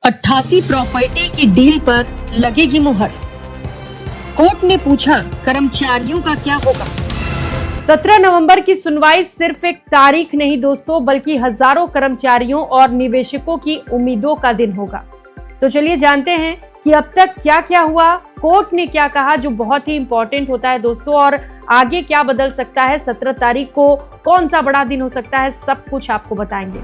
88 property की deal पर लगेगी मुहर। कोर्ट ने पूछा कर्मचारियों का क्या होगा। 17 नवंबर की सुनवाई सिर्फ एक तारीख नहीं दोस्तों, बल्कि हजारों कर्मचारियों और निवेशकों की उम्मीदों का दिन होगा। तो चलिए जानते हैं कि अब तक क्या क्या हुआ, कोर्ट ने क्या कहा, जो बहुत ही इंपॉर्टेंट होता है दोस्तों, और आगे क्या बदल सकता है। 17 तारीख को कौन सा बड़ा दिन हो सकता है, सब कुछ आपको बताएंगे।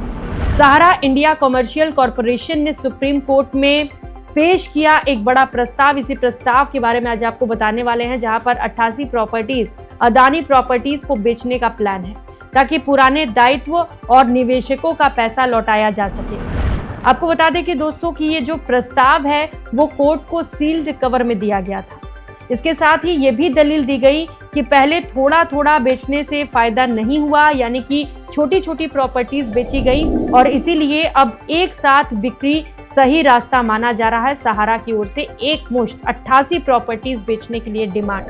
सहारा इंडिया कमर्शियल कॉरपोरेशन ने सुप्रीम कोर्ट में पेश किया एक बड़ा प्रस्ताव। इसी प्रस्ताव के बारे में आज आपको बताने वाले हैं, जहां पर 88 प्रॉपर्टीज अदानी प्रॉपर्टीज को बेचने का प्लान है, ताकि पुराने दायित्व और निवेशकों का पैसा लौटाया जा सके। आपको बता दें कि दोस्तों कि ये जो प्रस्ताव है वो कोर्ट को सील्ड कवर में दिया गया था। इसके साथ ही ये भी दलील दी गई कि पहले थोड़ा थोड़ा बेचने से फायदा नहीं हुआ, यानी कि छोटी छोटी प्रॉपर्टीज बेची गई और इसीलिए अब एक साथ बिक्री सही रास्ता माना जा रहा है। सहारा की ओर से एक मुश्त 88 प्रॉपर्टीज बेचने के लिए डिमांड।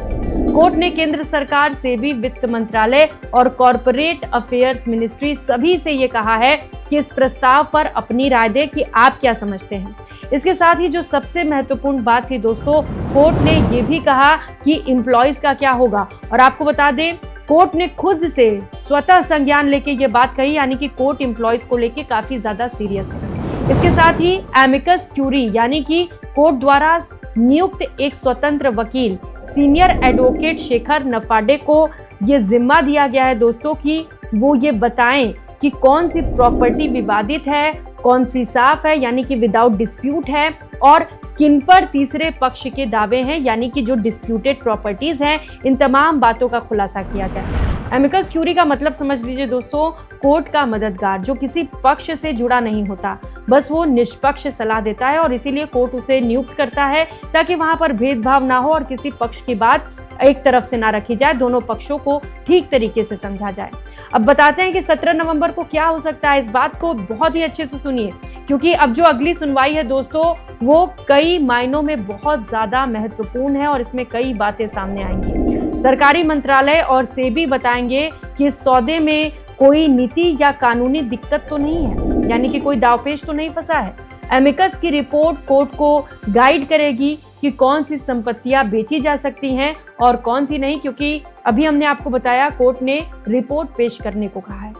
कोर्ट ने केंद्र सरकार से भी, वित्त मंत्रालय और कॉर्पोरेट अफेयर्स मिनिस्ट्री सभी से ये कहा है कि इस प्रस्ताव पर अपनी राय दें कि आप क्या समझते हैं। इसके साथ ही जो सबसे महत्वपूर्ण बात थी दोस्तों, कोर्ट ने ये भी कहा कि एम्प्लॉइज का क्या होगा। और आपको बता दें, कोर्ट ने खुद से स्वतः संज्ञान लेके ये बात कही, यानी कि कोर्ट एम्प्लॉइज को लेके काफी ज्यादा सीरियस है। इसके साथ ही एमिकस क्यूरी यानी कि कोर्ट द्वारा नियुक्त एक स्वतंत्र वकील सीनियर एडवोकेट शेखर नफाडे को ये जिम्मा दिया गया है दोस्तों कि वो ये बताएं कि कौन सी प्रॉपर्टी विवादित है, कौन सी साफ है यानी कि विदाउट डिस्प्यूट है, और किन पर तीसरे पक्ष के दावे हैं यानी कि जो डिस्प्यूटेड प्रॉपर्टीज हैं। इन तमाम बातों का खुलासा किया जाए। एमिकस क्यूरी का मतलब समझ लीजिए दोस्तों, कोर्ट का मददगार जो किसी पक्ष से जुड़ा नहीं होता, बस वो निष्पक्ष सलाह देता है और इसीलिए कोर्ट उसे नियुक्त करता है ताकि वहां पर भेदभाव ना हो और किसी पक्ष की बात एक तरफ से ना रखी जाए, दोनों पक्षों को ठीक तरीके से समझा जाए। अब बताते हैं कि 17 नवंबर को क्या हो सकता है। इस बात को बहुत ही अच्छे से सुनिए, क्योंकि अब जो अगली सुनवाई है दोस्तों, वो कई मायनों में बहुत ज्यादा महत्वपूर्ण है और इसमें कई बातें सामने आएंगी। सरकारी मंत्रालय और सेबी बताएंगे कि इस सौदे में कोई नीति या कानूनी दिक्कत तो नहीं है, यानी कि कोई दावपेच तो नहीं फंसा है। एमिकस की रिपोर्ट कोर्ट को गाइड करेगी कि कौन सी संपत्तियां बेची जा सकती हैं और कौन सी नहीं, क्योंकि अभी हमने आपको बताया कोर्ट ने रिपोर्ट पेश करने को कहा है।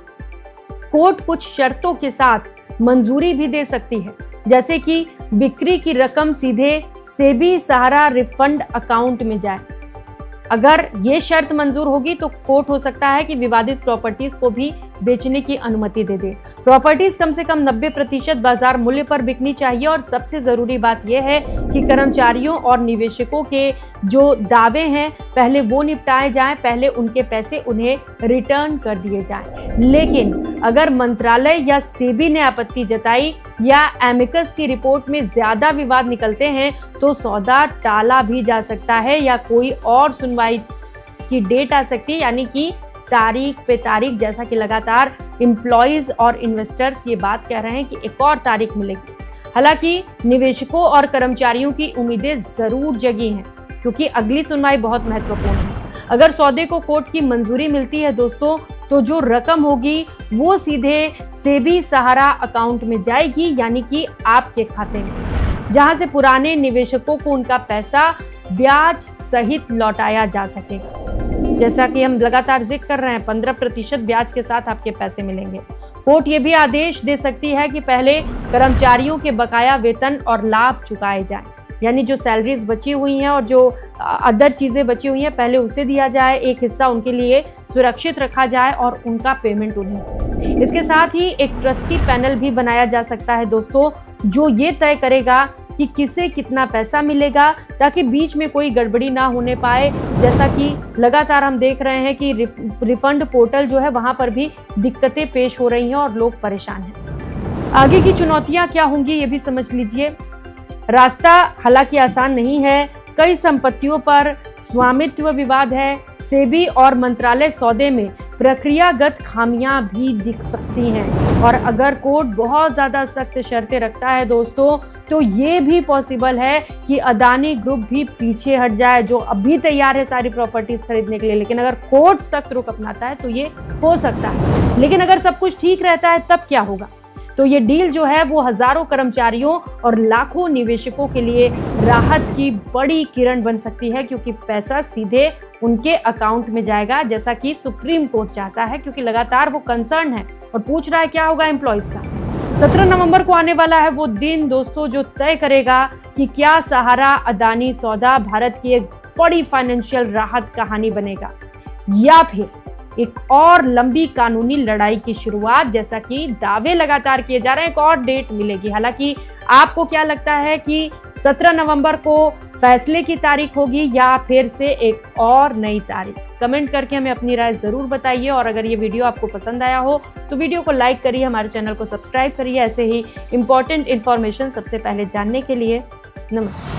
कोर्ट कुछ शर्तों के साथ मंजूरी भी दे सकती है, जैसे कि बिक्री की रकम सीधे सेबी सहारा रिफंड अकाउंट में जाए। अगर ये शर्त मंजूर होगी तो कोर्ट हो सकता है कि विवादित प्रॉपर्टीज को भी बेचने की अनुमति दे दे। प्रॉपर्टीज कम से कम 90% बाजार मूल्य पर बिकनी चाहिए और सबसे जरूरी बात यह है कि कर्मचारियों और निवेशकों के जो दावे हैं पहले वो निपटाए जाएं, पहले उनके पैसे उन्हें रिटर्न कर दिए जाएं। लेकिन अगर मंत्रालय या सेबी ने आपत्ति जताई या एमिकस की रिपोर्ट में ज्यादा विवाद निकलते हैं तो सौदा टाला भी जा सकता है या कोई और सुनवाई की डेट आ सकती है, यानी कि तारीख पे तारीख, जैसा कि लगातार एम्प्लॉइज और इन्वेस्टर्स ये बात कह रहे हैं कि एक और तारीख मिलेगी। हालांकि निवेशकों और कर्मचारियों की उम्मीदें जरूर जगी हैं, क्योंकि अगली सुनवाई बहुत महत्वपूर्ण है। अगर सौदे को कोर्ट की मंजूरी मिलती है दोस्तों, तो जो रकम होगी वो सीधे सेबी सहारा अकाउंट में जाएगी, यानी कि आपके खाते में, जहां से पुराने निवेशकों को उनका पैसा ब्याज सहित लौटाया जा सकेगा। जैसा कि हम लगातार जिक्र कर रहे हैं, 15% ब्याज के साथ आपके पैसे मिलेंगे। कोर्ट ये भी आदेश दे सकती है कि पहले कर्मचारियों के बकाया वेतन और लाभ चुकाए जाएं, यानी जो सैलरीज बची हुई हैं और जो अदर चीजें बची हुई हैं पहले उसे दिया जाए, एक हिस्सा उनके लिए सुरक्षित रखा जाए और उनका पेमेंट उन्हें। इसके साथ ही एक ट्रस्टी पैनल भी बनाया जा सकता है दोस्तों, जो ये तय करेगा कि किसे कितना पैसा मिलेगा, ताकि बीच में कोई गड़बड़ी ना होने पाए। जैसा कि लगातार हम देख रहे हैं कि रिफंड पोर्टल जो है वहां पर भी दिक्कतें पेश हो रही हैं और लोग परेशान हैं। आगे की चुनौतियां क्या होंगी ये भी समझ लीजिए। रास्ता हालांकि आसान नहीं है, कई संपत्तियों पर स्वामित्व विवाद है। सेबी और मंत्रालय सौदे में प्रक्रियागत खामियां भी दिख सकती हैं, और अगर कोर्ट बहुत ज्यादा सख्त शर्तें रखता है दोस्तों, तो ये भी पॉसिबल है कि अदानी ग्रुप भी पीछे हट जाए, जो अभी तैयार है सारी प्रॉपर्टीज खरीदने के लिए। लेकिन अगर कोर्ट सख्त रुख अपनाता है तो ये हो सकता है। लेकिन अगर सब कुछ ठीक रहता है तब क्या होगा? तो ये डील जो है वो हजारों कर्मचारियों और लाखों निवेशकों के लिए राहत की बड़ी किरण बन सकती है, क्योंकि पैसा सीधे उनके अकाउंट में जाएगा जैसा कि सुप्रीम कोर्ट चाहता है, क्योंकि लगातार वो कंसर्न है और पूछ रहा है क्या होगा एम्प्लॉइज का। 17 नवंबर को आने वाला है वो दिन दोस्तों जो तय करेगा कि क्या सहारा अदानी सौदा भारत की एक बड़ी फाइनेंशियल राहत कहानी बनेगा या फिर एक और लंबी कानूनी लड़ाई की शुरुआत, जैसा कि दावे लगातार किए जा रहे हैं। एक और डेट मिलेगी। हालांकि आपको क्या लगता है कि 17 नवंबर को फैसले की तारीख होगी या फिर से एक और नई तारीख? कमेंट करके हमें अपनी राय जरूर बताइए, और अगर ये वीडियो आपको पसंद आया हो तो वीडियो को लाइक करिए, हमारे चैनल को सब्सक्राइब करिए ऐसे ही इंपॉर्टेंट इंफॉर्मेशन सबसे पहले जानने के लिए। नमस्कार।